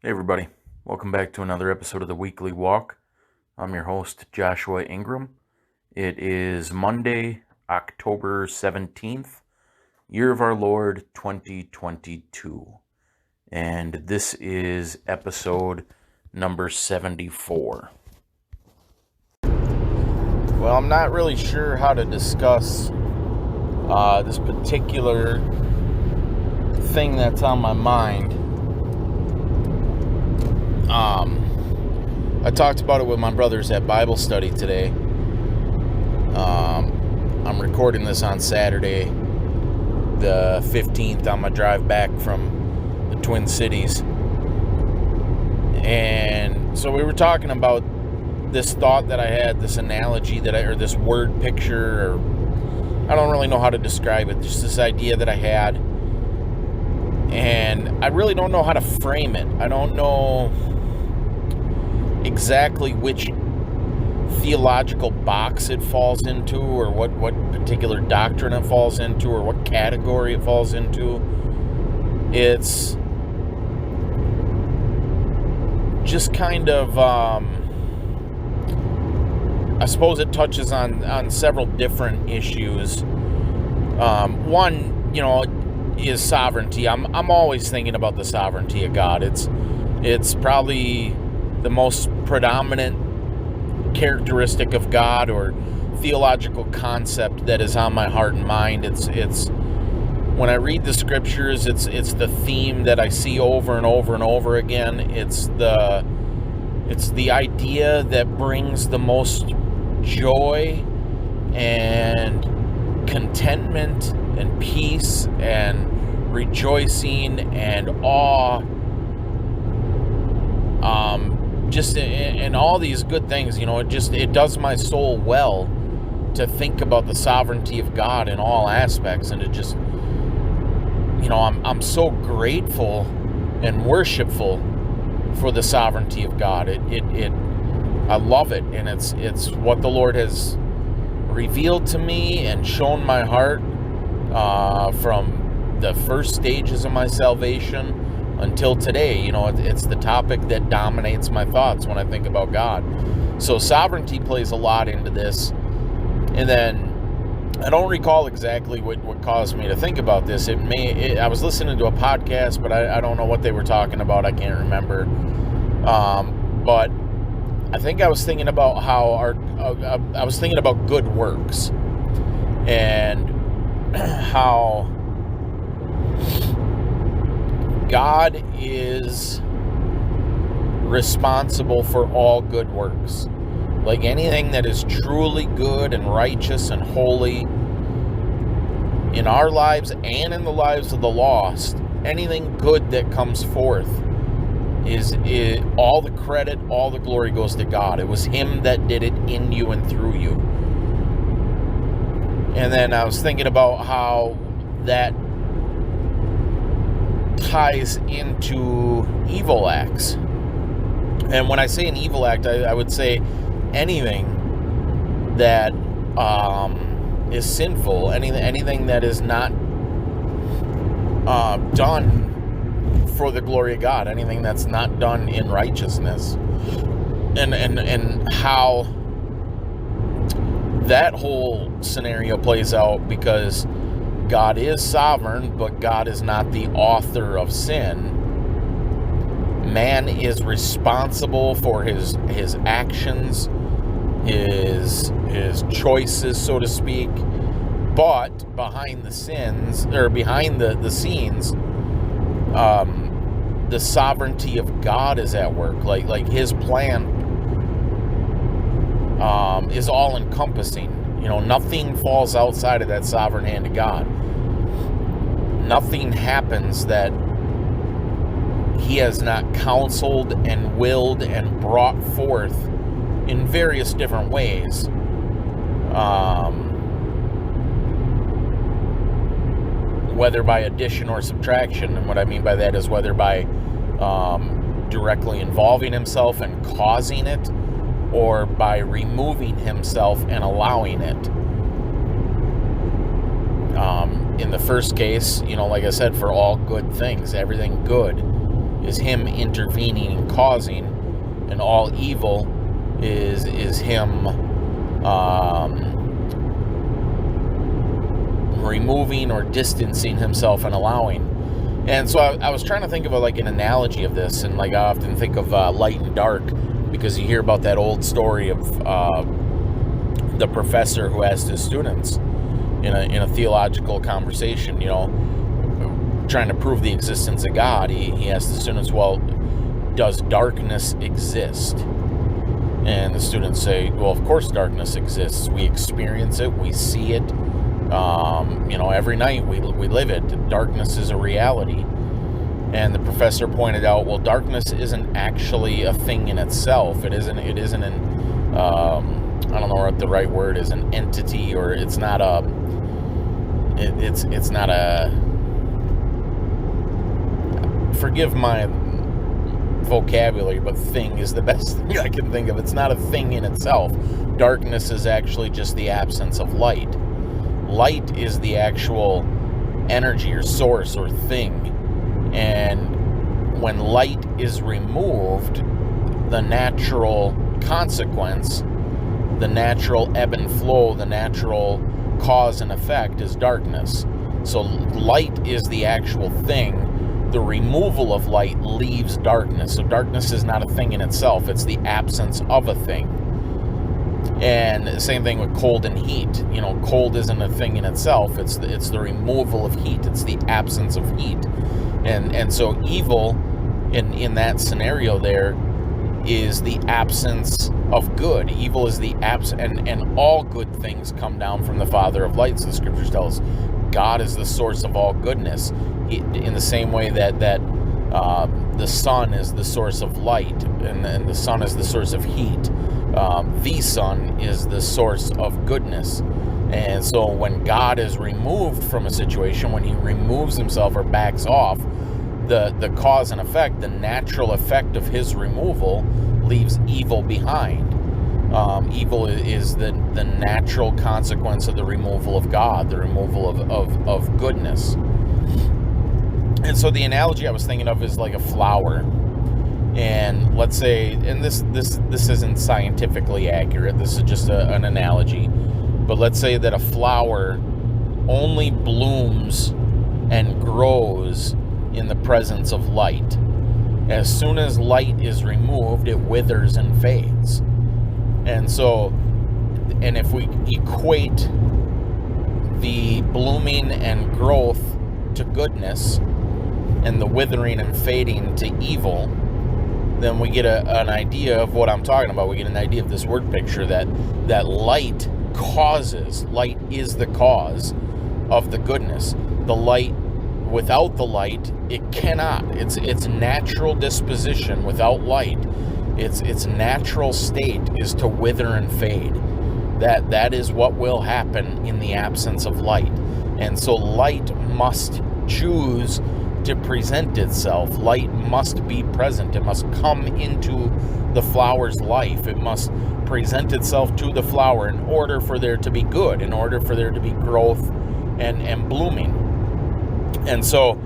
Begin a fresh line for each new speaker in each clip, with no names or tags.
Hey everybody, welcome back to another episode of the Weekly Walk. I'm your host, Joshua Ingram. It is Monday, October 17th, year of our Lord 2022. And this is episode number 74. Well, I'm not really sure how to discuss this particular thing that's on my mind. I talked about it with my brothers at Bible study today. I'm recording this on Saturday, the 15th, on my drive back from the Twin Cities. And so we were talking about this thought that I had, this analogy or this word picture, or I don't really know how to describe it, just this idea that I had. And I really don't know how to frame it. I don't know exactly which theological box it falls into, or what particular doctrine it falls into, or what category it falls into. It's just kind of, I suppose it touches on several different issues. One, is sovereignty. I'm always thinking about the sovereignty of God. It's probably the most predominant characteristic of God or theological concept that is on my heart and mind. It's when I read the scriptures, it's the theme that I see over and over and over again. It's the idea that brings the most joy and contentment and peace and rejoicing and awe, and all these good things. It does my soul well to think about the sovereignty of God in all aspects, and to just, I'm so grateful and worshipful for the sovereignty of God. I love it, and it's what the Lord has revealed to me and shown my heart from the first stages of my salvation until today. It's the topic that dominates my thoughts when I think about God. So sovereignty plays a lot into this. And then I don't recall exactly what caused me to think about this. I was listening to a podcast, but I don't know what they were talking about. I can't remember. But I think I was thinking about I was thinking about good works, and how God is responsible for all good works. Like anything that is truly good and righteous and holy in our lives and in the lives of the lost, anything good that comes forth is all the credit, all the glory goes to God. It was Him that did it in you and through you. And then I was thinking about how that ties into evil acts. And when I say an evil act, I would say anything that is sinful, anything that is not done for the glory of God, anything that's not done in righteousness, and how that whole scenario plays out, because God is sovereign, but God is not the author of sin. Man is responsible for his actions, his choices, so to speak. But behind the scenes, the sovereignty of God is at work. Like His plan is all encompassing. Nothing falls outside of that sovereign hand of God. Nothing happens that He has not counseled and willed and brought forth in various different ways. Whether by addition or subtraction. And what I mean by that is whether by directly involving Himself and causing it, or by removing Himself and allowing it. In the first case, like I said, for all good things, everything good is him intervening and causing, and all evil is him removing or distancing himself and allowing. And so I was trying to think of like an analogy of this, and like I often think of light and dark, because you hear about that old story of the professor who asked his students in a theological conversation, trying to prove the existence of God. He asked the students, well, does darkness exist? And the students say, well, of course darkness exists. We experience it. We see it. Every night we live it. Darkness is a reality. And the professor pointed out, well, darkness isn't actually a thing in itself. It isn't an, I don't know what the right word is, an entity, or it's not a, it's not a, forgive my vocabulary, but thing is the best thing I can think of. It's not a thing in itself. Darkness is actually just the absence of light. Light is the actual energy or source or thing. And when light is removed, the natural consequence, the natural ebb and flow, the natural cause and effect is darkness. So light is the actual thing. The removal of light leaves darkness. So darkness is not a thing in itself. It's the absence of a thing. And the same thing with cold and heat. Cold isn't a thing in itself. It's the removal of heat. It's the absence of heat. And so evil in that scenario there is the absence of good. Evil is the absence, and all good things come down from the Father of lights. The scriptures tell us God is the source of all goodness. In the same way that the sun is the source of light, and the sun is the source of heat. The sun is the source of goodness. And so when God is removed from a situation, when he removes himself or backs off, the cause and effect, the natural effect of his removal leaves evil behind. Evil is the natural consequence of the removal of God, the removal of goodness. And so the analogy I was thinking of is like a flower. And let's say, and this isn't scientifically accurate, this is just an analogy, but let's say that a flower only blooms and grows in the presence of light. As soon as light is removed, it withers and fades. And so, and if we equate the blooming and growth to goodness, and the withering and fading to evil, then we get an idea of what I'm talking about. We get an idea of this word picture that light causes. Light is the cause of the goodness. The light, without the light, it cannot. Its natural disposition without light, its natural state is to wither and fade. That is what will happen in the absence of light. And so light must choose to present itself. Light must be present. It must come into the flower's life. It must present itself to the flower in order for there to be good, in order for there to be growth and blooming. And so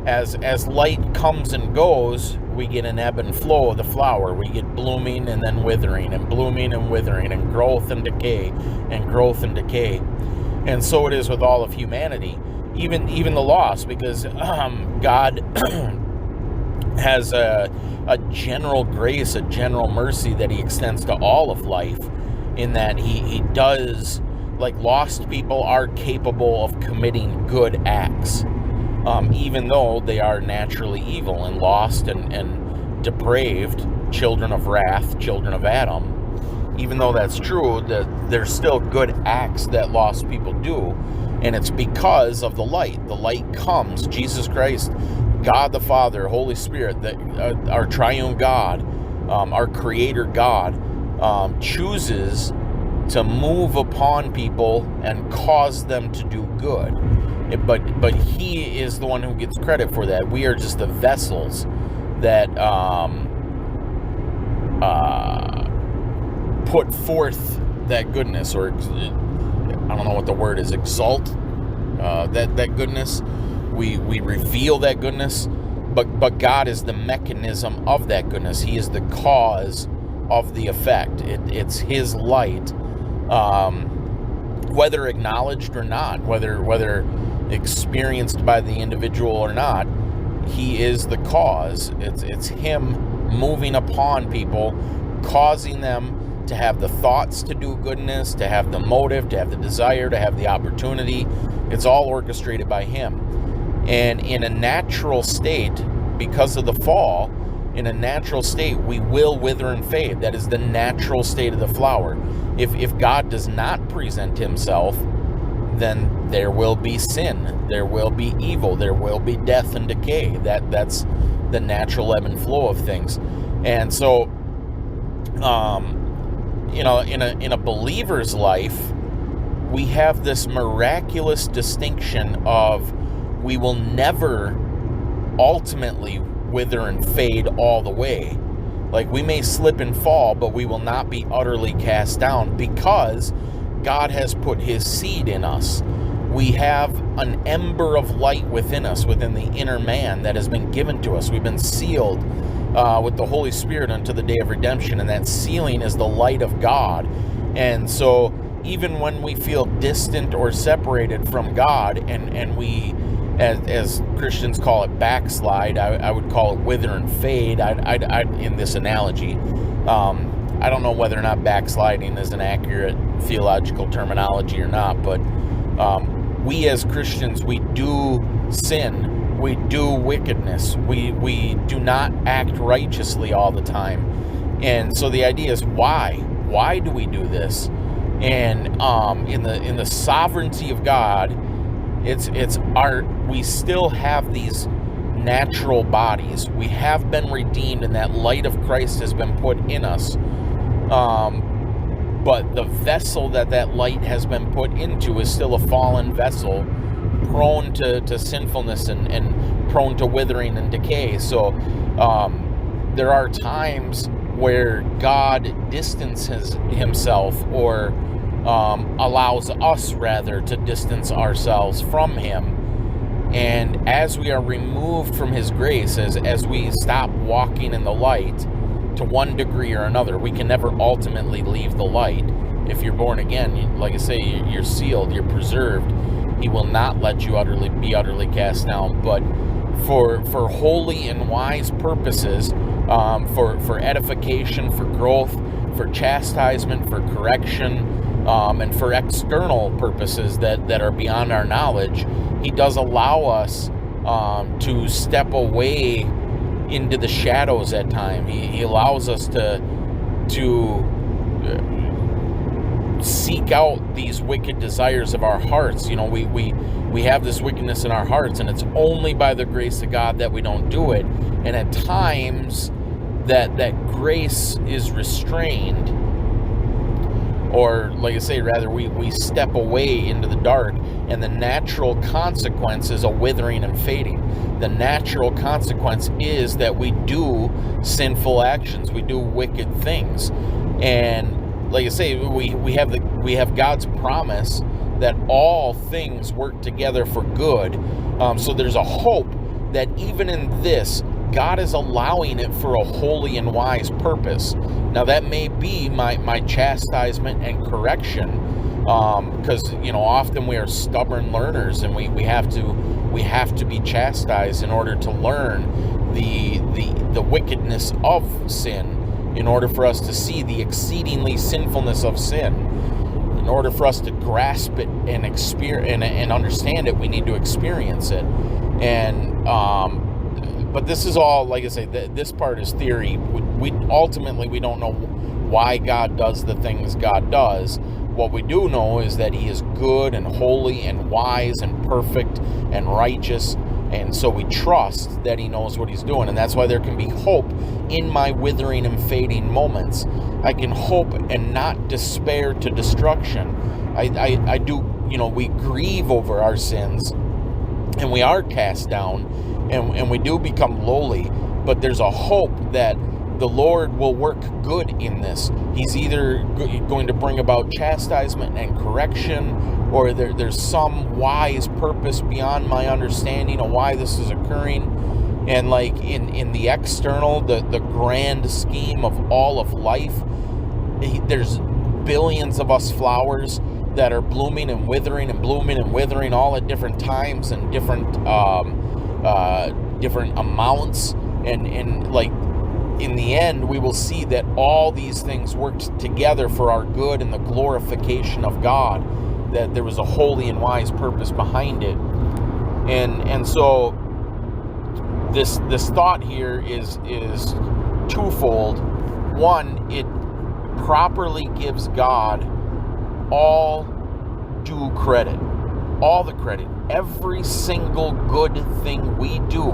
as light comes and goes, we get an ebb and flow of the flower. We get blooming and then withering, and blooming and withering, and growth and decay, and growth and decay. And so it is with all of humanity. Even the lost, because God has a general grace, a general mercy that he extends to all of life, in that he does, like, lost people are capable of committing good acts, even though they are naturally evil and lost and depraved, children of wrath, children of Adam. Even though that's true, that there's still good acts that lost people do. And it's because of the light. The light comes, Jesus Christ, God the Father, Holy Spirit, our triune God, our Creator God, chooses to move upon people and cause them to do good. But he is the one who gets credit for that. We are just the vessels that put forth that goodness, or I don't know what the word is, exalt that goodness. We reveal that goodness, but God is the mechanism of that goodness. He is the cause of the effect. It's his light, whether acknowledged or not, whether experienced by the individual or not. He is the cause. It's him moving upon people, causing them to have the thoughts to do goodness, to have the motive, to have the desire, to have the opportunity. It's all orchestrated by him. And in a natural state, because of the fall, in a natural state, we will wither and fade. That is the natural state of the flower. If God does not present himself, then there will be sin, there will be evil, there will be death and decay. That's the natural ebb and flow of things. And so, in a believer's life, we have this miraculous distinction of we will never ultimately wither and fade all the way. Like, we may slip and fall, but we will not be utterly cast down, because God has put his seed in us. We have an ember of light within us, within the inner man, that has been given to us. We've been sealed with the Holy Spirit unto the day of redemption, and that sealing is the light of God. And so even when we feel distant or separated from God, and we, as Christians call it, backslide, I would call it wither and fade, in this analogy. I don't know whether or not backsliding is an accurate theological terminology or not, but we as Christians, we do sin, we do wickedness, we do not act righteously all the time. And so the idea is, why do we do this? And in the sovereignty of God, we still have these natural bodies. We have been redeemed, and that light of Christ has been put in us. But the vessel that light has been put into is still a fallen vessel, prone to sinfulness and prone to withering and decay. So there are times where God distances himself, or allows us rather to distance ourselves from him. And as we are removed from his grace, as we stop walking in the light to one degree or another, we can never ultimately leave the light. If you're born again, like I say, you're sealed, you're preserved. He will not let you be utterly cast down. But for holy and wise purposes, for edification, for growth, for chastisement, for correction, and for external purposes that are beyond our knowledge, he does allow us to step away into the shadows at times. He allows us to seek out these wicked desires of our hearts. We have this wickedness in our hearts, and it's only by the grace of God that we don't do it. And at times that grace is restrained, or like I say, rather, we step away into the dark, and the natural consequence is a withering and fading. The natural consequence is that we do sinful actions, we do wicked things. And like I say, we have God's promise that all things work together for good. So there's a hope that even in this, God is allowing it for a holy and wise purpose. Now, that may be my chastisement and correction, because often we are stubborn learners, and we have to be chastised in order to learn the wickedness of sin, in order for us to see the exceedingly sinfulness of sin. In order for us to grasp it and experience and understand it, we need to experience it. And but this is all, like I say, this part is theory. We ultimately don't know why God does the things God does. What we do know is that he is good and holy and wise and perfect and righteous, and so we trust that he knows what he's doing. And that's why there can be hope in my withering and fading moments. I can hope and not despair to destruction. I do, we grieve over our sins, and we are cast down, and we do become lowly, but there's a hope that the Lord will work good in this. He's either going to bring about chastisement and correction, or there's some wise purpose beyond my understanding of why this is occurring. And like in the external, the grand scheme of all of life, there's billions of us flowers that are blooming and withering and blooming and withering all at different times and different amounts. And like in the end, we will see that all these things worked together for our good and the glorification of God, that there was a holy and wise purpose behind it. And so this thought here is twofold. One, it properly gives God all due credit, all the credit, every single good thing we do.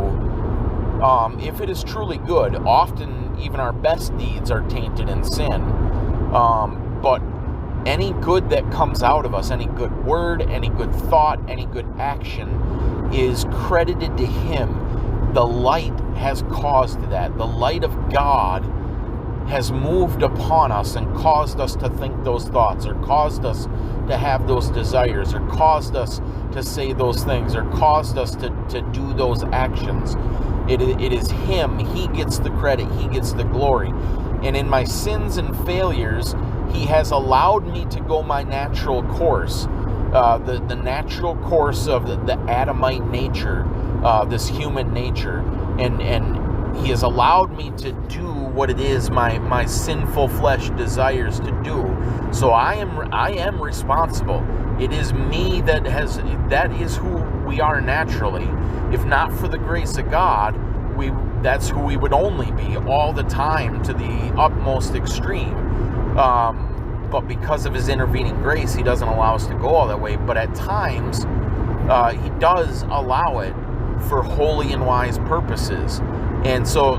If it is truly good, often even our best deeds are tainted in sin. But any good that comes out of us, any good word, any good thought, any good action is credited to Him. The light has caused that. The light of God has moved upon us and caused us to think those thoughts, or caused us to have those desires, or caused us to say those things, or caused us to do those actions. It is Him. He gets the credit. He gets the glory. And in my sins and failures, He has allowed me to go my natural course, the natural course of the Adamite nature, this human nature, and He has allowed me to do what it is my sinful flesh desires to do. So I am responsible. It is me that is who we are naturally. If not for the grace of God, that's who we would only be all the time, to the utmost extreme. But because of His intervening grace, He doesn't allow us to go all that way. But at times, He does allow it for holy and wise purposes. And so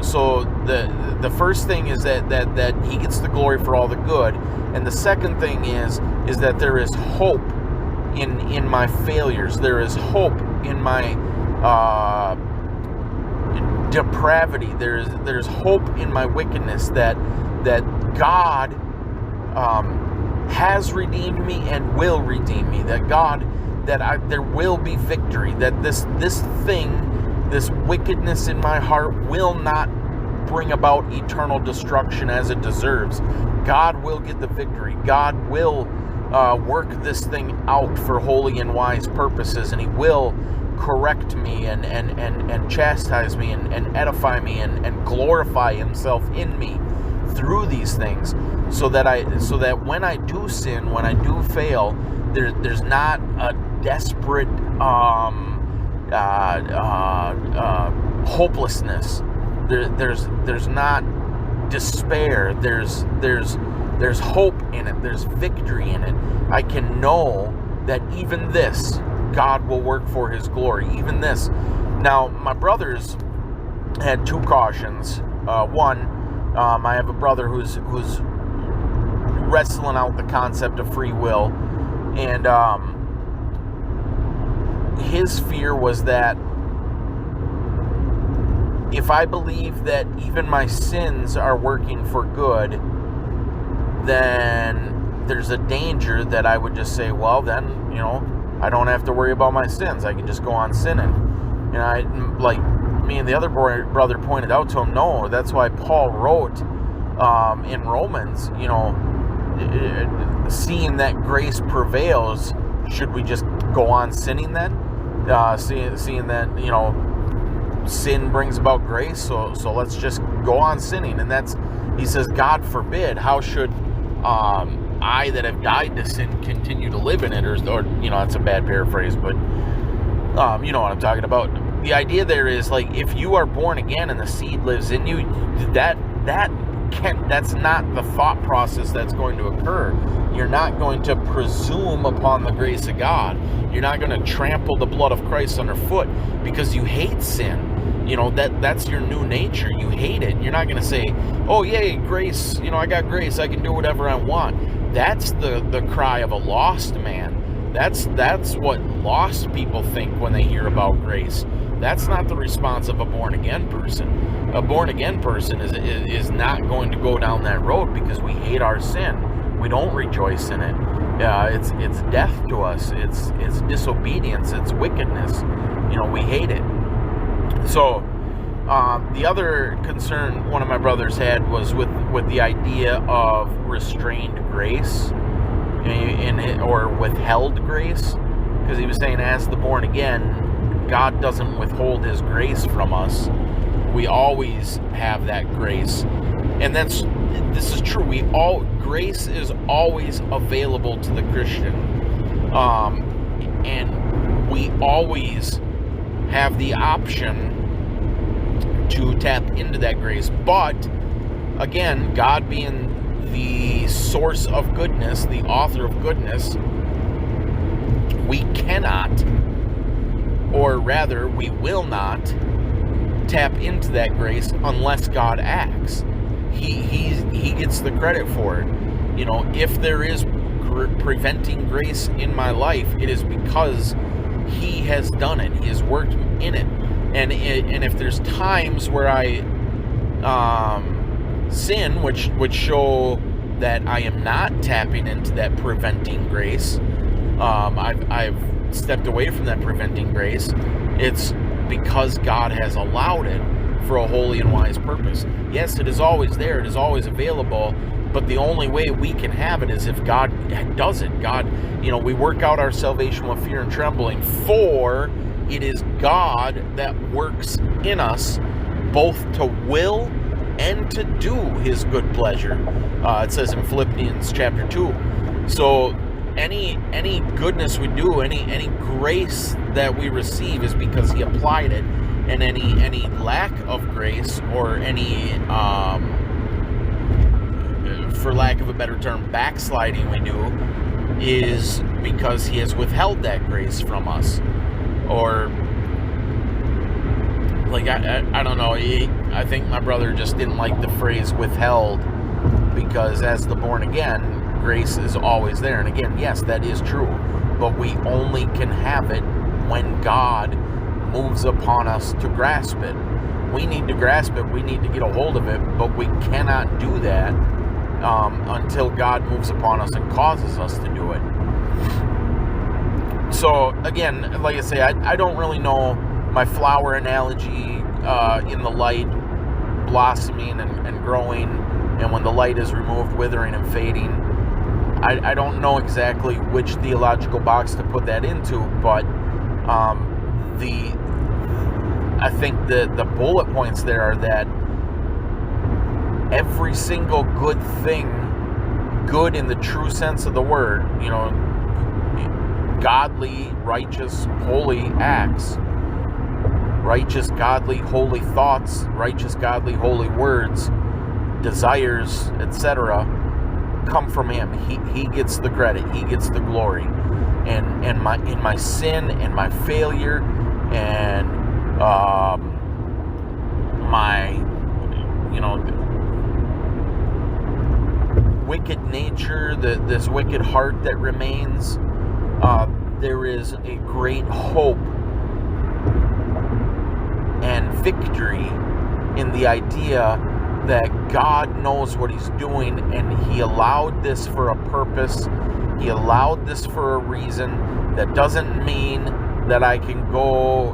the first thing is that He gets the glory for all the good, and the second thing is that there is hope in my failures. There is hope in my depravity. There's hope in my wickedness, that God has redeemed me and will redeem me. There will be victory. That this thing, this wickedness in my heart, will not bring about eternal destruction as it deserves. God will get the victory. God will work this thing out for holy and wise purposes, and He will correct me and chastise me and edify me and glorify Himself in me through these things, so that when I do sin, when I do fail, there's not a desperate hopelessness. There's not despair. There's hope in it. There's victory in it. I can know that even this, God will work for His glory. Even this. Now, my brothers had two cautions. One, I have a brother who's wrestling out the concept of free will, and his fear was that if I believe that even my sins are working for good, then there's a danger that I would just say, well, then, I don't have to worry about my sins. I can just go on sinning. And me and the other brother pointed out to him, no, that's why Paul wrote in Romans, seeing that grace prevails, should we just go on sinning then? Seeing that, sin brings about grace, so let's just go on sinning. And he says, God forbid. How should I that have died to sin continue to live in it? Or that's a bad paraphrase, but you know what I'm talking about. The idea there is, if you are born again and the seed lives in you, that's not the thought process that's going to occur. You're not going to presume upon the grace of God. You're not going to trample the blood of Christ underfoot because you hate sin. That's your new nature. You hate it. You're not going to say, oh, yay, grace, I got grace, I can do whatever I want. That's the cry of a lost man. That's what lost people think when they hear about grace. That's not the response of a born-again person. A born-again person is not going to go down that road because we hate our sin. We don't rejoice in it. It's death to us. It's disobedience. It's wickedness. We hate it. So The other concern one of my brothers had was with the idea of restrained grace or withheld grace, because he was saying, as the born again, God doesn't withhold his grace from us. We always have that grace, and this is true. Grace is always available to the Christian, and we always have the option to tap into that grace. But again, God being the source of goodness, the author of goodness, we cannot, or rather we will not, tap into that grace unless God acts. He gets the credit for it. If there is preventing grace in my life, it is because he has done it. He has worked in it. And if there's times where I sin, which show that I am not tapping into that preventing grace, I've stepped away from that preventing grace, it's because God has allowed it for a holy and wise purpose. Yes, it is always there, it is always available, but the only way we can have it is if God does it. God, we work out our salvation with fear and trembling, for it is God that works in us both to will and to do his good pleasure. It says in Philippians chapter 2. So any goodness we do, any grace that we receive is because he applied it, and any lack of grace, or any for lack of a better term, backsliding we do, is because he has withheld that grace from us. Or I don't know, I think my brother just didn't like the phrase withheld, because as the born again, grace is always there. And again, yes, that is true, but we only can have it when God moves upon us to grasp it. We need to grasp it, we need to get a hold of it, but we cannot do that until God moves upon us and causes us to do it. So again, like I say, I don't really know my flower analogy in the light, blossoming and growing, and when the light is removed, withering and fading. I don't know exactly which theological box to put that into, but I think the bullet points there are that every single good thing, good in the true sense of the word, godly, righteous, holy acts, righteous, godly, holy thoughts, righteous, godly, holy words, desires, etc., come from him. He gets the credit. He gets the glory. And in my sin and my failure and my wicked nature, this wicked heart that remains, there is a great hope and victory in the idea that God knows what he's doing, and he allowed this for a purpose. He allowed this for a reason. That doesn't mean that I can go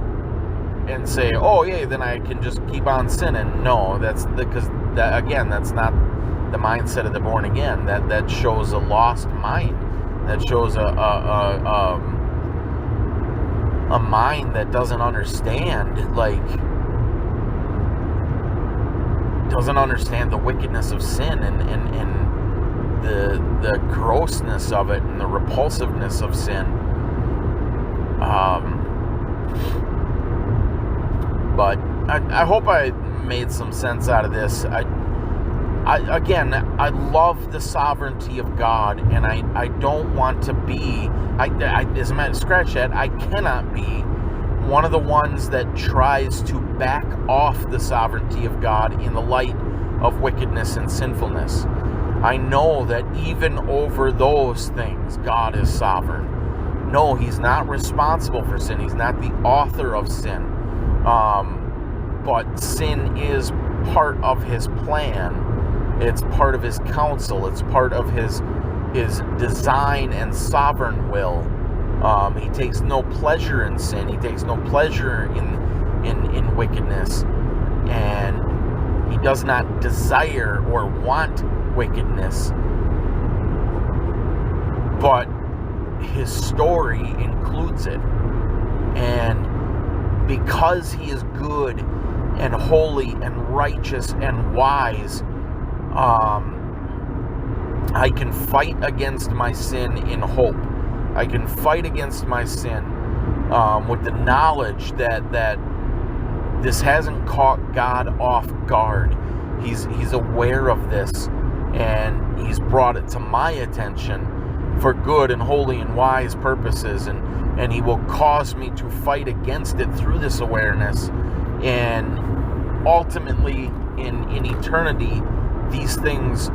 and say, oh yeah, then I can just keep on sinning. No, that's not the mindset of the born again. That shows a lost mind. That shows a mind that doesn't understand, doesn't understand the wickedness of sin and the grossness of it and the repulsiveness of sin. But I hope I made some sense out of this. I love the sovereignty of God, and I don't want to be, as a matter of scratch that, I cannot be one of the ones that tries to back off the sovereignty of God in the light of wickedness and sinfulness. I know that even over those things, God is sovereign. No, he's not responsible for sin. He's not the author of sin. But sin is part of his plan. It's part of his counsel. It's part of his design and sovereign will. He takes no pleasure in sin. He takes no pleasure in wickedness. and he does not desire or want wickedness, but his story includes it. And because he is good and holy and righteous and wise, I can fight against my sin in hope. I can fight against my sin with the knowledge that this hasn't caught God off guard. He's aware of this, and he's brought it to my attention for good and holy and wise purposes, and he will cause me to fight against it through this awareness. And ultimately, in eternity, these things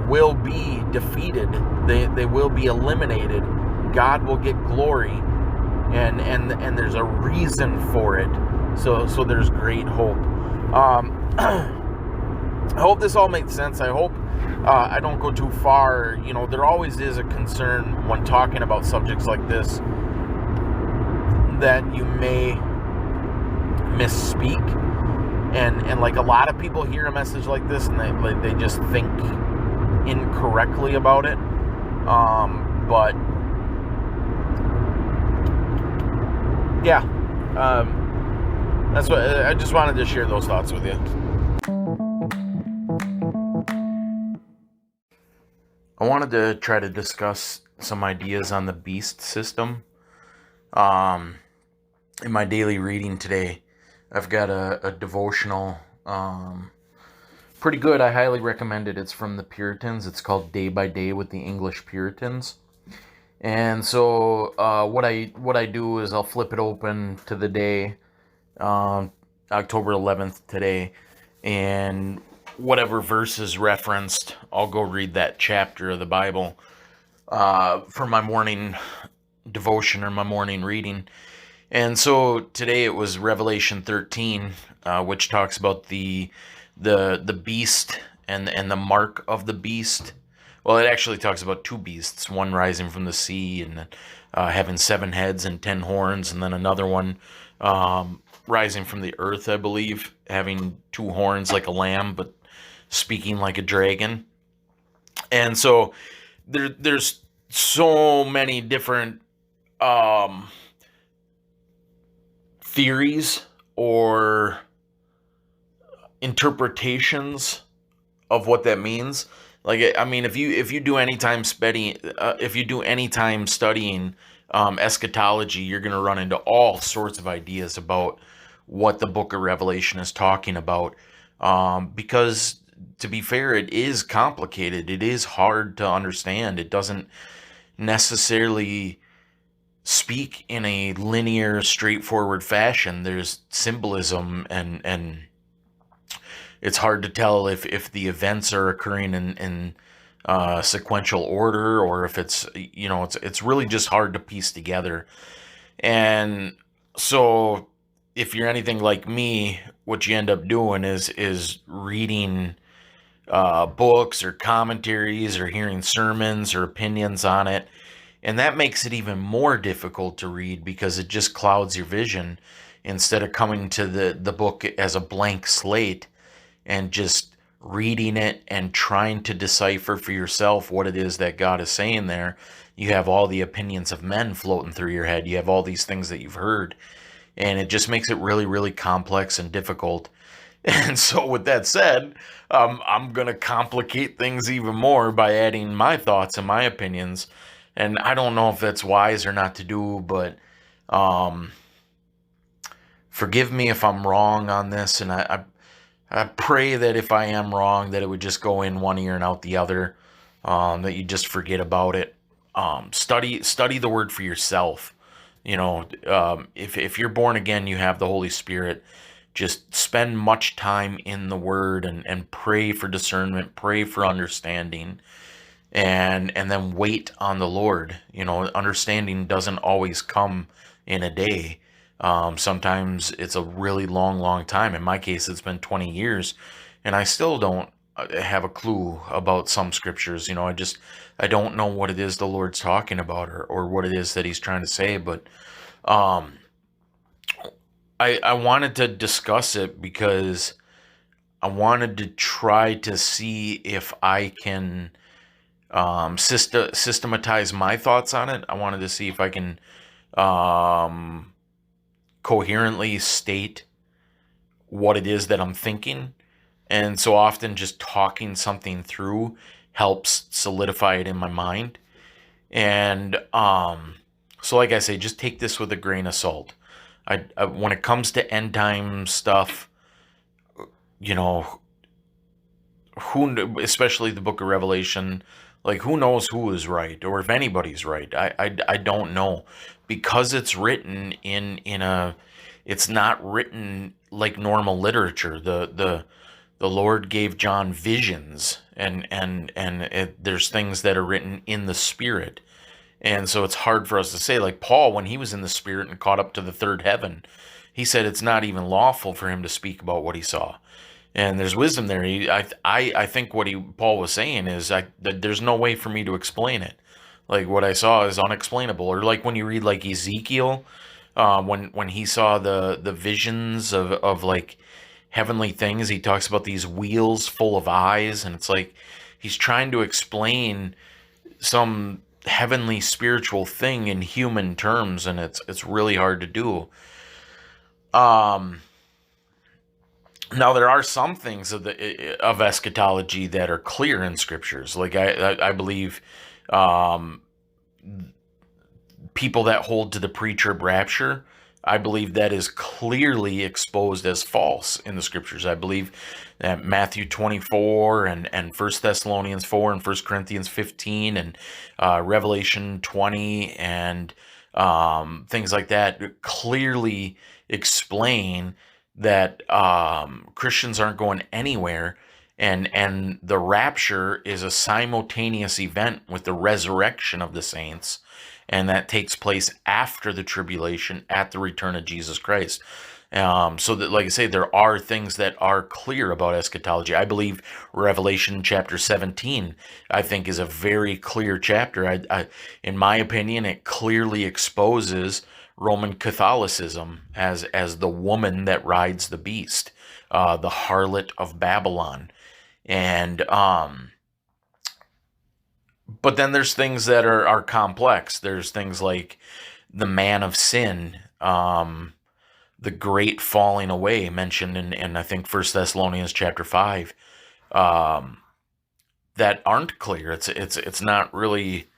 will be defeated. They will be eliminated. God will get glory, and there's a reason for it. So there's great hope. I hope this all makes sense. I hope I don't go too far. There always is a concern when talking about subjects like this that you may misspeak, and like a lot of people hear a message like this and they just think incorrectly about it. But yeah, that's what I just wanted to share those thoughts with you. I wanted to try to discuss some ideas on the beast system. In my daily reading today, I've got a devotional, pretty good. I highly recommend it. It's from the Puritans. It's called Day by Day with the English Puritans. And so what I do is I'll flip it open to the day, October 11th today, and whatever verse is referenced, I'll go read that chapter of the Bible for my morning devotion or my morning reading. And so today it was Revelation 13, which talks about the beast and the mark of the beast. Well, it actually talks about two beasts, one rising from the sea and having 7 heads and 10 horns, and then another one rising from the earth, I believe, having 2 horns like a lamb, but speaking like a dragon. And so there's so many different theories or interpretations of what that means. Like, I mean, if you do any time studying, eschatology, you're going to run into all sorts of ideas about what the Book of Revelation is talking about. Because, to be fair, it is complicated. It is hard to understand. It doesn't necessarily speak in a linear, straightforward fashion. There's symbolism, and it's hard to tell if the events are occurring in sequential order, or if it's really just hard to piece together. And so if you're anything like me, what you end up doing is reading books or commentaries or hearing sermons or opinions on it. And that makes it even more difficult to read because it just clouds your vision instead of coming to the book as a blank slate and just reading it and trying to decipher for yourself what it is that God is saying there. You have all the opinions of men floating through your head. You have all these things that you've heard, and it just makes it really, really complex and difficult. And so with that said, I'm going to complicate things even more by adding my thoughts and my opinions. And I don't know if that's wise or not to do, but forgive me if I'm wrong on this. And I pray that if I am wrong, that it would just go in one ear and out the other, that you just forget about it. Study the word for yourself. If you're born again, you have the Holy Spirit. Just spend much time in the word and pray for discernment, pray for understanding, and then wait on the Lord. Understanding doesn't always come in a day. Sometimes it's a really long time. In my case, it's been 20 years, and I still don't have a clue about some scriptures. I don't know what it is the Lord's talking about or what it is that he's trying to say. But I wanted to discuss it because I wanted to try to see if I can systematize my thoughts on it. I wanted to see if I can um, coherently state what it is that I'm thinking. And so often just talking something through helps solidify it in my mind. And so, like I say, just take this with a grain of salt. When it comes to end time stuff, you know, especially the book of Revelation, like who knows who is right or if anybody's right. I don't know, because it's written in a, it's not written like normal literature. The Lord gave John visions, and there's things that are written in the spirit. And so it's hard for us to say, like Paul, when he was in the spirit and caught up to the third heaven, he said it's not even lawful for him to speak about what he saw. And there's wisdom there. I think what Paul was saying is that there's no way for me to explain it. Like what I saw is unexplainable. Or like when you read like Ezekiel, when he saw the visions of like heavenly things, he talks about these wheels full of eyes, and it's like he's trying to explain some heavenly spiritual thing in human terms, and it's really hard to do. Um, Now there are some things of eschatology that are clear in scriptures. Like I believe um, people that hold to the pre-trib rapture, I believe that is clearly exposed as false in the scriptures. I believe that Matthew 24 and 1 Thessalonians 4 and 1 Corinthians 15 and Revelation 20 and things like that clearly explain that Christians aren't going anywhere, and the rapture is a simultaneous event with the resurrection of the saints, and that takes place after the tribulation at the return of Jesus Christ. So that, like I say, there are things that are clear about eschatology. I believe Revelation chapter 17, I think, is a very clear chapter. In my opinion, it clearly exposes Roman Catholicism as the woman that rides the beast, the harlot of Babylon. And but then there's things that are complex. There's things like the man of sin, the great falling away mentioned in I think 1 Thessalonians chapter 5, that aren't clear. It's not really,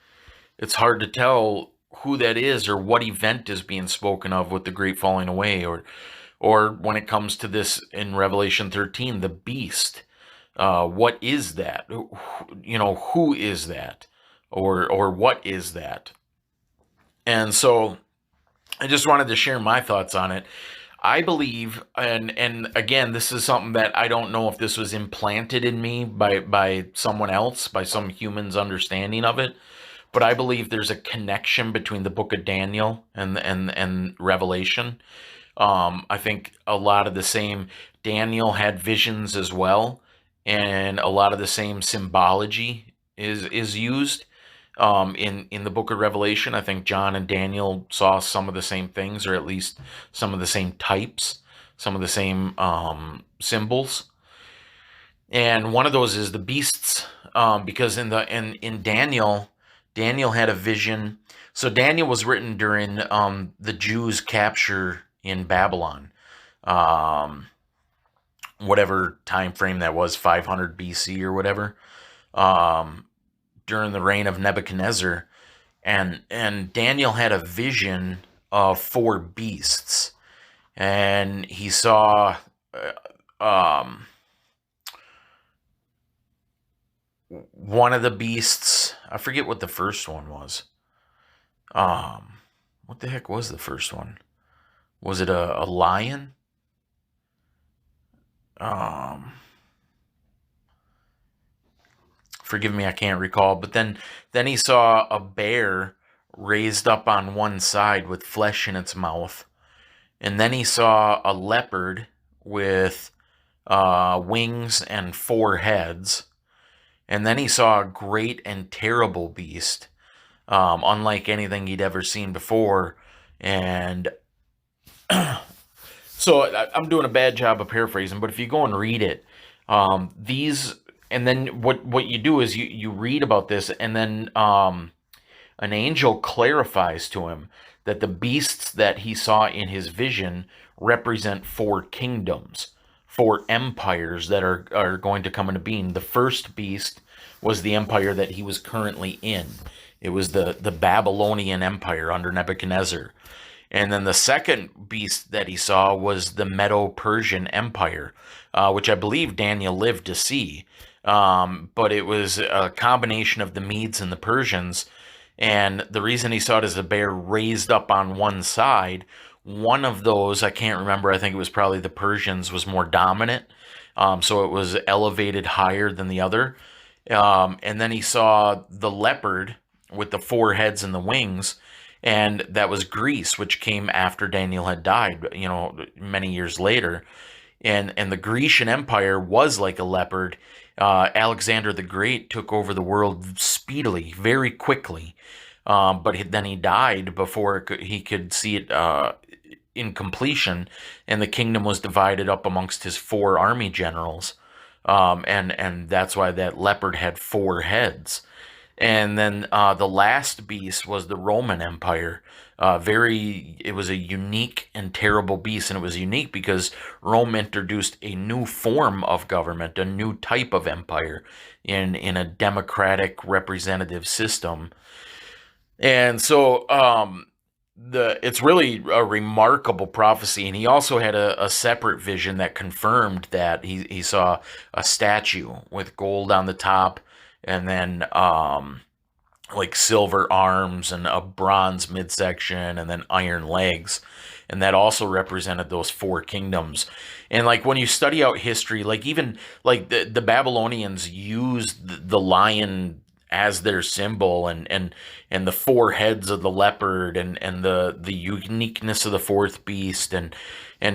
it's hard to tell who that is or what event is being spoken of with the great falling away, or when it comes to this in Revelation 13, the beast. What is that? Who is that? Or what is that? And so I just wanted to share my thoughts on it. I believe, and again, this is something that I don't know if this was implanted in me by someone else, by some human's understanding of it, but I believe there's a connection between the book of Daniel and Revelation. I think a lot of the same, Daniel had visions as well, and a lot of the same symbology is used in the book of Revelation. I think John and Daniel saw some of the same things, or at least some of the same types, some of the same symbols. And one of those is the beasts, because in Daniel, Daniel had a vision. So Daniel was written during the Jews' capture in Babylon, whatever time frame that was, 500 BC or whatever, during the reign of Nebuchadnezzar, and Daniel had a vision of four beasts, and he saw one of the beasts. I forget what the first one was. What the heck was the first one? Was it a lion? Forgive me, I can't recall. But then he saw a bear raised up on one side with flesh in its mouth, and then he saw a leopard with wings and four heads, and then he saw a great and terrible beast, unlike anything he'd ever seen before, and So I'm doing a bad job of paraphrasing, but if you go and read it, these, and then what you do is you read about this, and then an angel clarifies to him that the beasts that he saw in his vision represent four kingdoms, four empires that are going to come into being. The first beast was the empire that he was currently in. It was the Babylonian Empire under Nebuchadnezzar. And then the second beast that he saw was the Medo-Persian Empire, which I believe Daniel lived to see. But it was a combination of the Medes and the Persians. And the reason he saw it as a bear raised up on one side, one of those, I can't remember, I think it was probably the Persians, was more dominant. So it was elevated higher than the other. And then he saw the leopard with the four heads and the wings, and that was Greece, which came after Daniel had died, many years later. And the Grecian Empire was like a leopard. Alexander the Great took over the world speedily, very quickly, but then he died before he could see it in completion, and the kingdom was divided up amongst his four army generals, and that's why that leopard had four heads. And then the last beast was the Roman Empire. It was a unique and terrible beast, and it was unique because Rome introduced a new form of government, a new type of empire in a democratic representative system. And so it's really a remarkable prophecy. And he also had a separate vision that confirmed that. He saw a statue with gold on the top, and then like silver arms and a bronze midsection, and then iron legs, and that also represented those four kingdoms. And like when you study out history, like even like the Babylonians used the lion as their symbol, and the four heads of the leopard, and the uniqueness of the fourth beast, and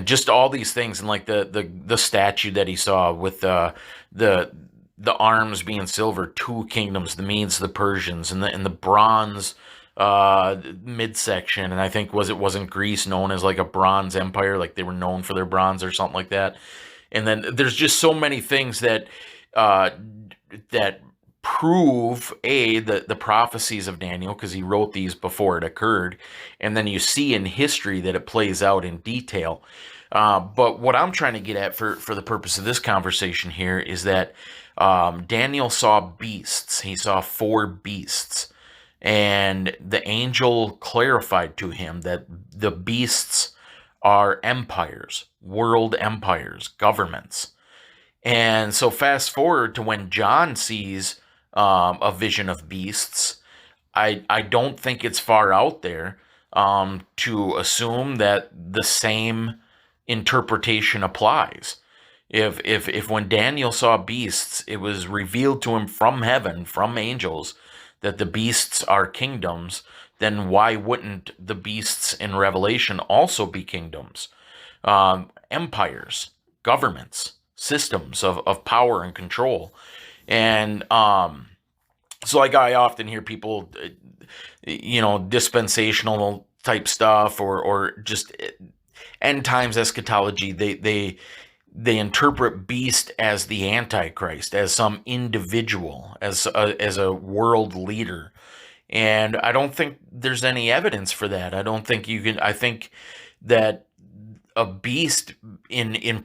just all these things, and like the statue that he saw with the arms being silver, two kingdoms, the Medes, the Persians, and the bronze midsection. And I think wasn't Greece known as like a bronze empire, like they were known for their bronze or something like that. And then there's just so many things that that prove the prophecies of Daniel, because he wrote these before it occurred, and then you see in history that it plays out in detail. But what I'm trying to get at for the purpose of this conversation here is that Daniel saw beasts. He saw four beasts. And the angel clarified to him that the beasts are empires, world empires, governments. And so fast forward to when John sees a vision of beasts, I don't think it's far out there to assume that the same interpretation applies. If when Daniel saw beasts, it was revealed to him from heaven, from angels, that the beasts are kingdoms, then why wouldn't the beasts in Revelation also be kingdoms? Empires, governments, systems of power and control. And so like I often hear people, dispensational type stuff, or just end times eschatology, they interpret beast as the Antichrist, as some individual, as a world leader. And I don't think there's any evidence for that. I don't think you can. I think that a beast in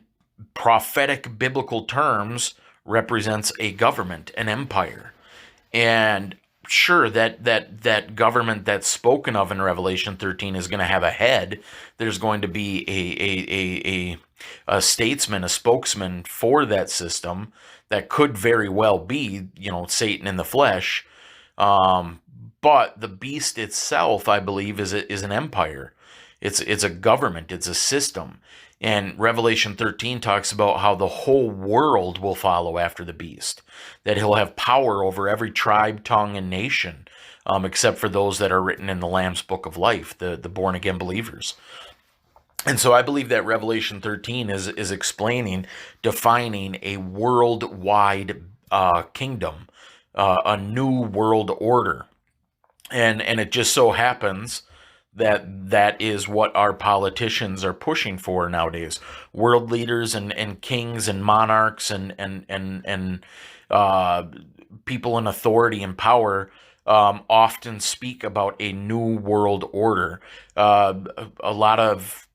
prophetic biblical terms represents a government, an empire. And sure, that government that's spoken of in Revelation 13 is going to have a head. There's going to be a statesman, a spokesman for that system that could very well be, Satan in the flesh. But the beast itself, I believe, is an empire. It's a government. It's a system. And Revelation 13 talks about how the whole world will follow after the beast, that he'll have power over every tribe, tongue, and nation, except for those that are written in the Lamb's Book of Life, the born-again believers. And so I believe that Revelation 13 is explaining, defining a worldwide kingdom, a new world order. And it just so happens that is what our politicians are pushing for nowadays. World leaders and kings and monarchs and uh, people in authority and power often speak about a new world order. A lot of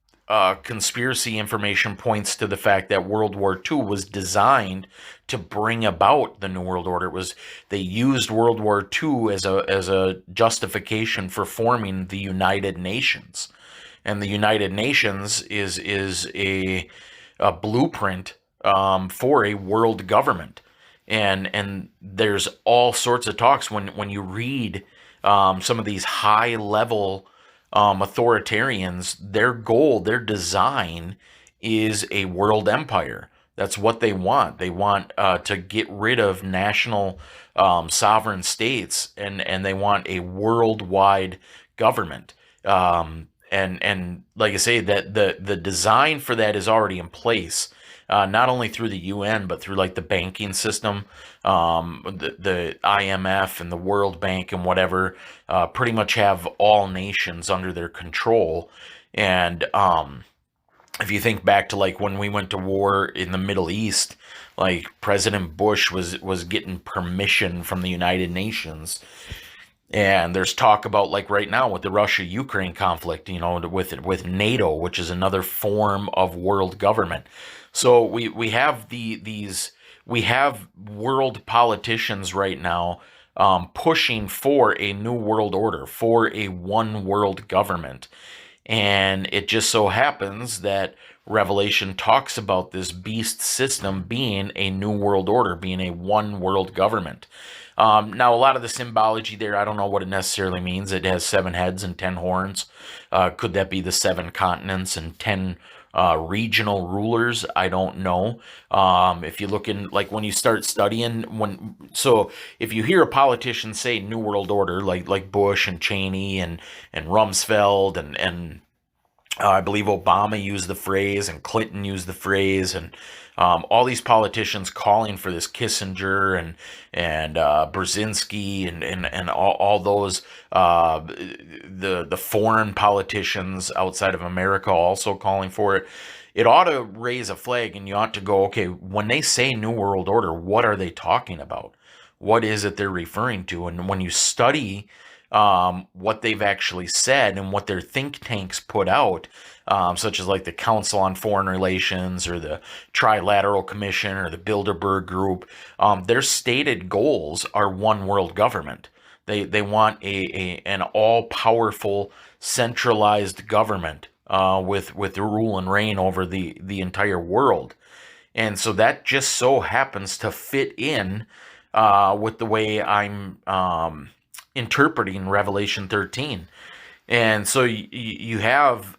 conspiracy information points to the fact that World War II was designed to bring about the New World Order. They used World War II as a justification for forming the United Nations, and the United Nations is a blueprint for a world government. And there's all sorts of talks when you read some of these high level authoritarians. Their goal, their design is a world empire. That's what they want. They want to get rid of national sovereign states, and they want a worldwide government. And like I say, that the design for that is already in place, not only through the UN, but through like the banking system, the IMF and the World Bank and whatever, pretty much have all nations under their control. And if you think back to like when we went to war in the Middle East, like President Bush was getting permission from the United Nations. And there's talk about like right now with the Russia-Ukraine conflict, with NATO, which is another form of world government. So we have we have world politicians right now pushing for a new world order, for a one world government. And it just so happens that Revelation talks about this beast system being a new world order, being a one world government. Now, a lot of the symbology there, I don't know what it necessarily means. It has 7 heads and 10 horns. Could that be the 7 continents and 10 regional rulers? I don't know. If you look in, like when you start studying, so if you hear a politician say New World Order, like Bush and Cheney and Rumsfeld and I believe Obama used the phrase and Clinton used the phrase, and all these politicians calling for this Kissinger and Brzezinski and all those the foreign politicians outside of America also calling for it. It ought to raise a flag, and you ought to go, okay, when they say New World Order, what are they talking about? What is it they're referring to? And when you study what they've actually said and what their think tanks put out, such as like the Council on Foreign Relations or the Trilateral Commission or the Bilderberg Group, their stated goals are one world government. They want an all-powerful centralized government with the rule and reign over the entire world. And so that just so happens to fit in with the way I'm interpreting Revelation 13. And so you have,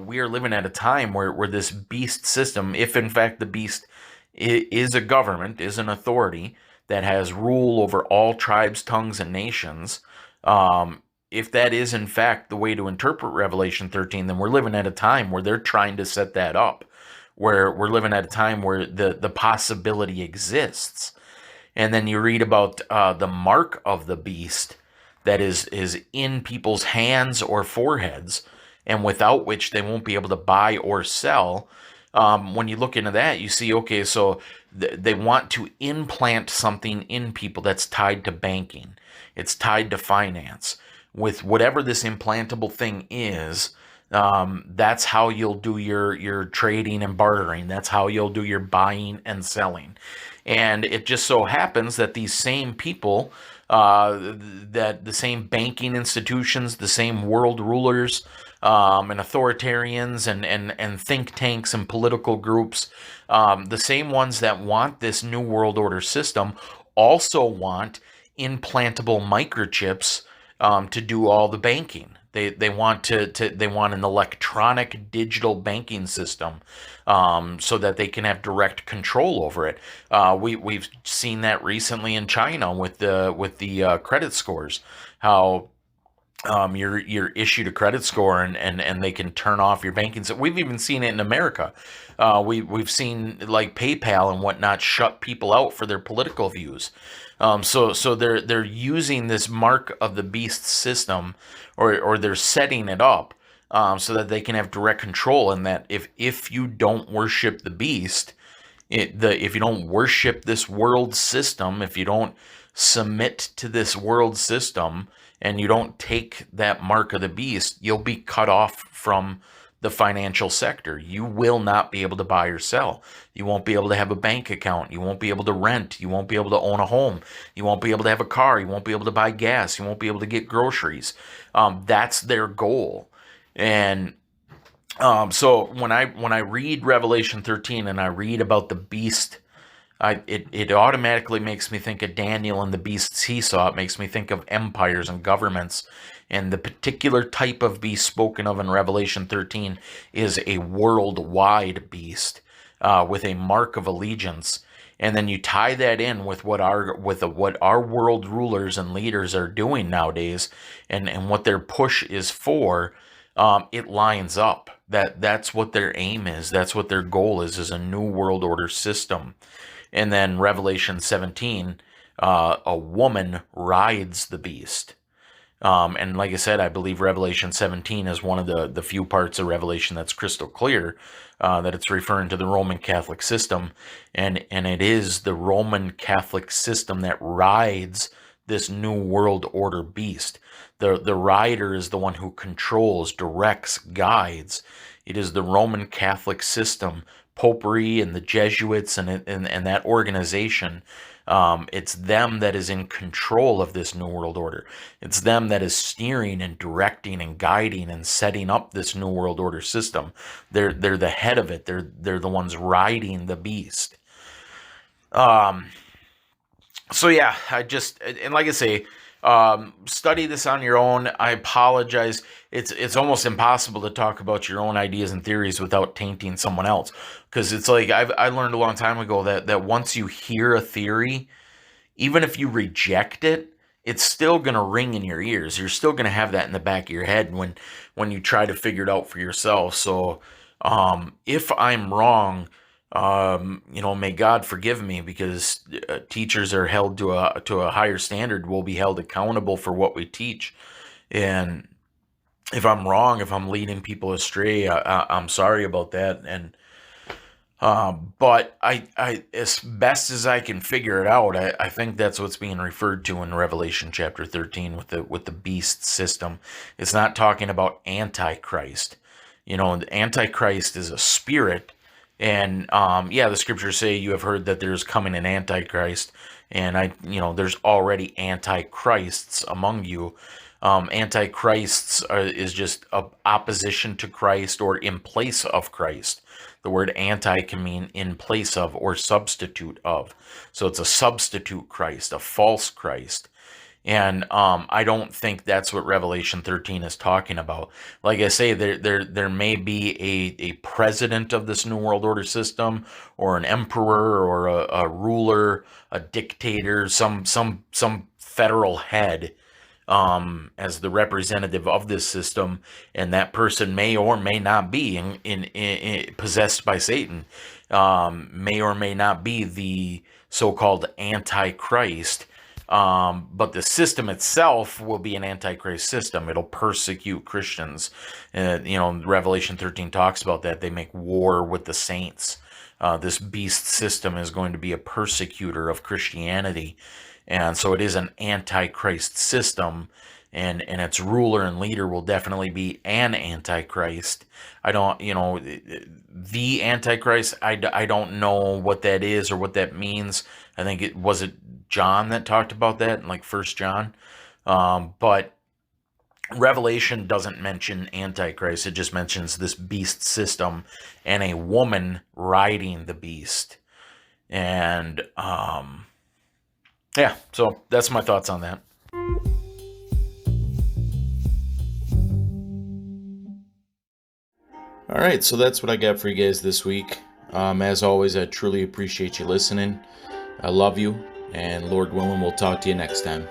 we are living at a time where this beast system, if in fact the beast is a government, is an authority that has rule over all tribes, tongues, and nations, if that is in fact the way to interpret Revelation 13, then we're living at a time where they're trying to set that up, where we're living at a time where the possibility exists. And then you read about the mark of the beast that is in people's hands or foreheads, and without which they won't be able to buy or sell. When you look into that, you see, okay, so they want to implant something in people that's tied to banking. It's tied to finance. With whatever this implantable thing is, that's how you'll do your trading and bartering. That's how you'll do your buying and selling. And it just so happens that these same people, that the same banking institutions, the same world rulers, and authoritarians and think tanks and political groups, the same ones that want this new world order system also want implantable microchips to do all the banking. They want they want an electronic digital banking system, so that they can have direct control over it. We've seen that recently in China with the credit scores, how you're issued a credit score, and they can turn off your banking. So we've even seen it in America. We've seen like PayPal and whatnot shut people out for their political views. So they're using this mark of the beast system, or they're setting it up so that they can have direct control. And that if you don't worship the beast, if you don't worship this world system, if you don't submit to this world system, and you don't take that mark of the beast, you'll be cut off from the financial sector. You will not be able to buy or sell. You won't be able to have a bank account. You won't be able to rent. You won't be able to own a home. You won't be able to have a car. You won't be able to buy gas. You won't be able to get groceries. That's their goal. And so when I read Revelation 13 and I read about the beast, it automatically makes me think of Daniel and the beasts he saw. It makes me think of empires and governments. And the particular type of beast spoken of in Revelation 13 is a worldwide beast with a mark of allegiance. And then you tie that in with what our world rulers and leaders are doing nowadays, and what their push is for. It lines up. That's what their aim is. That's what their goal is a new world order system. And then Revelation 17, a woman rides the beast. And like I said, I believe Revelation 17 is one of the few parts of Revelation that's crystal clear, that it's referring to the Roman Catholic system. And it is the Roman Catholic system that rides this new world order beast. The rider is the one who controls, directs, guides. It is the Roman Catholic system, Popery and the Jesuits and that organization. It's them that is in control of this new world order. It's them that is steering and directing and guiding and setting up this new world order system. They're the head of it. They're the ones riding the beast. So yeah, and like I say, study this on your own. I apologize. It's almost impossible to talk about your own ideas and theories without tainting someone else. Because it's like I learned a long time ago that once you hear a theory, even if you reject it, it's still going to ring in your ears. You're still going to have that in the back of your head when you try to figure it out for yourself. So if I'm wrong, may God forgive me, because teachers are held to a higher standard. We'll be held accountable for what we teach. And if I'm wrong, if I'm leading people astray, I'm sorry about that. And but I as best as I can figure it out, I think that's what's being referred to in Revelation chapter 13 with the beast system. It's not talking about Antichrist. The Antichrist is a spirit. And the scriptures say, you have heard that there's coming an Antichrist, and there's already Antichrists among you. Antichrists is just opposition to Christ or in place of Christ. The word anti can mean in place of or substitute of. So it's a substitute Christ, a false Christ. And I don't think that's what Revelation 13 is talking about. Like I say, there may be a president of this New World Order system, or an emperor, or a ruler, a dictator, some federal head as the representative of this system, and that person may or may not be in possessed by Satan, may or may not be the so-called Antichrist. But the system itself will be an Antichrist system. It'll persecute Christians. Revelation 13 talks about that. They make war with the saints. This beast system is going to be a persecutor of Christianity. And so it is an Antichrist system, and its ruler and leader will definitely be an Antichrist. The Antichrist, I don't know what that is or what that means. I think it was John that talked about that in like 1 John. But Revelation doesn't mention Antichrist. It just mentions this beast system and a woman riding the beast. And so that's my thoughts on that. All right, so that's what I got for you guys this week. As always, I truly appreciate you listening. I love you, and Lord willing, we'll talk to you next time.